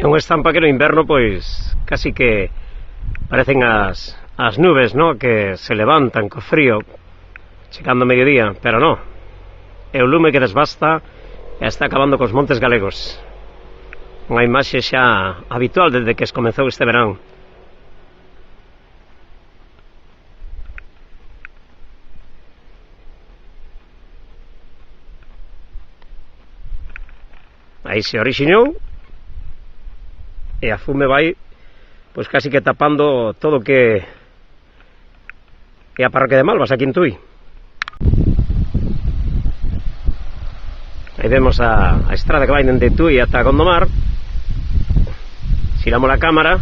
unha estampa que no inverno, pois, casi que parecen as nubes, no? Que se levantan co frío, chegando a mediodía, pero no. É o lume que desbasta e está acabando cos montes galegos. Unha imaxe xa habitual desde que comezou este verán. Aí se orixinou e a fume vai pois casi que tapando todo o que é a parroquia de Malvas aquí en Tui. Aí vemos a estrada que vai dende Tui ata Gondomar. Xiramos a cámara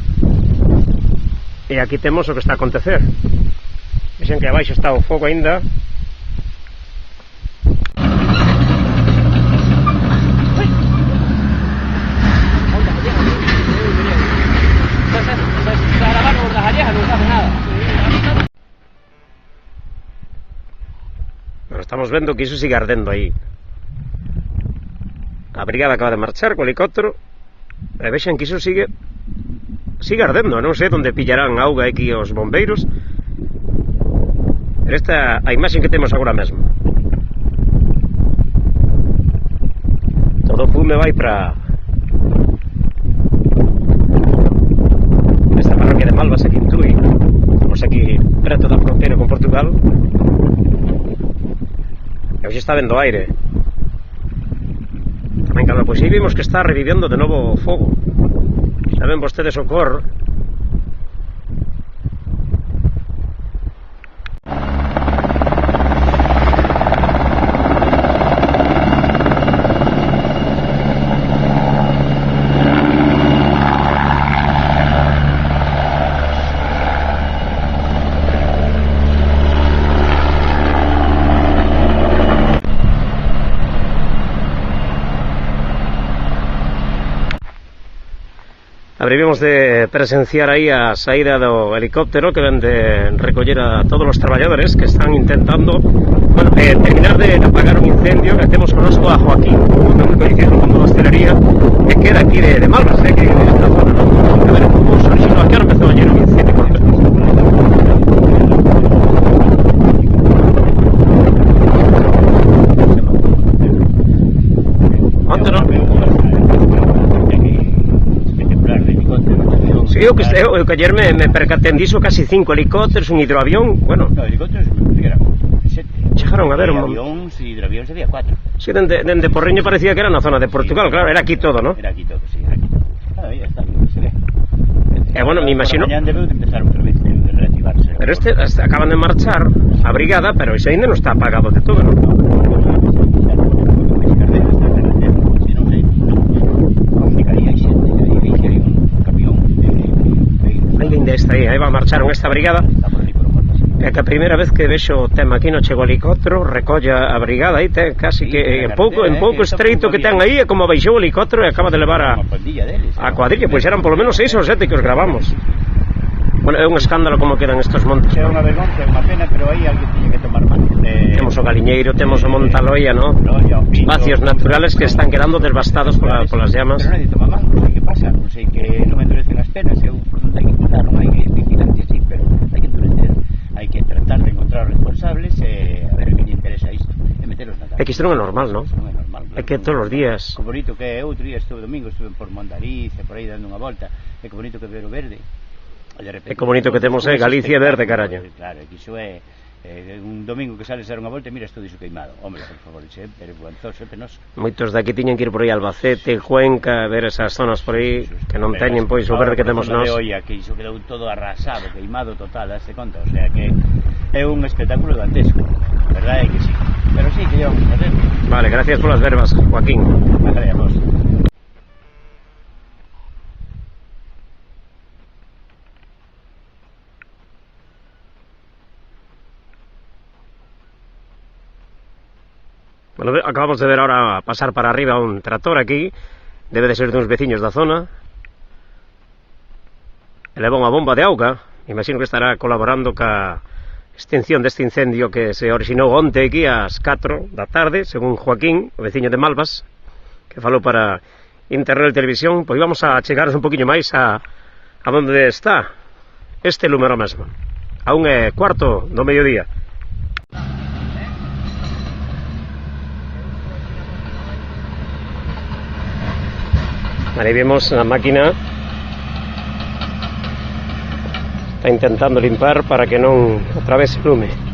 e aquí temos o que está a acontecer. Vexen que abaixo está o fogo aínda. Bueno, estamos vendo que iso sigue ardendo aí. A brigada acaba de marchar co helicóptero e vexen que iso sigue ardendo. Non sei onde pillarán auga aquí os bombeiros, pero esta a imaxe que temos agora mesmo. Todo o fume vai para esta parroquia de Malvas aquí en Tui. Estamos aquí preto da fronteira con Portugal e hoxe está vendo aire. Tamén, claro, pois aí vimos que está revivindo de novo o fogo. Xa ven vostedes o cor. Habremos de presenciar aí a saída do helicóptero que ven de recoller a todos os traballadores que están intentando terminar de apagar un incendio que temos connosco a Joaquín, un coñecido no mundo da hostelería que queda aquí de Malvas, que esta zona, ¿no? A ver como se originó aquí, ahora empezou a llenar un incendio. Eu que ayer me percaten diso, casi 5 helicópteros, un hidroavión, bueno. No, helicópteros eran 7. Chegaron a ver hidroavións había 4. Sí, dende Porriño parecía que era na zona de Portugal, sí, claro, era aquí todo, ¿no? Era aquí todo, sí, era aquí todo. Aí está, se ve. Bueno, me imagino. Mañana debe de empezar outra vez, de reactivarse. Pero acaban de marchar a brigada, pero ese ainda non está apagado de todo, ¿no? Aí va a marchar esta brigada. É que a primeira vez que vexo o tema aquí no chego helicóptero, recolla a brigada aí, casi que en pouco estreito que ten aí, é como baixou o helicóptero e acaba de levar a cuadrilla, pois eran polo menos 6 ou 7 que os gravamos. Bueno, é un escándalo como quedan estos montes. É unha vergonza, é unha pena, pero aí alguén tiña que tomar mal. Temos o Galiñeiro, temos o Montaloia, ¿no? Espacios naturales que están quedando devastados polas llamas. Pero nadie toma mal, non sei que pasa, non sei que non me endurecen as penas, eu non hai que cuidar, non hai que vigilancia, sí, pero hai que endurecer, hai que tratar de encontrar os responsables e a ver que lle interesa isto, e metelos na cara. É que isto non é normal, non? Non é normal. É que todos os días. Que bonito que outro día estuve domingo, estuve por Mondariz, por aí dando unha volta, e que bonito que ver o verde. É que bonito que temos Galicia verde, caraño. Claro, que iso é un domingo que sales a dar unha volta e miras todo iso queimado. Hombre, por favor, é vergonzoso, é penoso. Moitos daqui tiñen que ir por aí Albacete, Cuenca, ver esas zonas por aí que non teñen pois o verde que temos nós. Que iso quedou todo arrasado, queimado total, daste conta, o sea que é un espectáculo dantesco, verdade é que sí. Pero sí, que llevamos a facer. Vale, gracias polas verbas, Joaquín. Vale, a vos. Bueno, acabamos de ver ahora pasar para arriba un tractor aquí, debe de ser de uns veciños da zona. Eleva unha bomba de auga, imagino que estará colaborando ca extinción deste incendio que se orixinou onte aquí ás 4 da tarde, según Joaquín, o veciño de Malvas, que falou para Internet e Televisión, pois vamos a chegaros un poquinho máis a onde está este lume ahora mesmo. A 1:15 do mediodía. Aí vemos a máquina está intentando limpar para que non atravese o lume.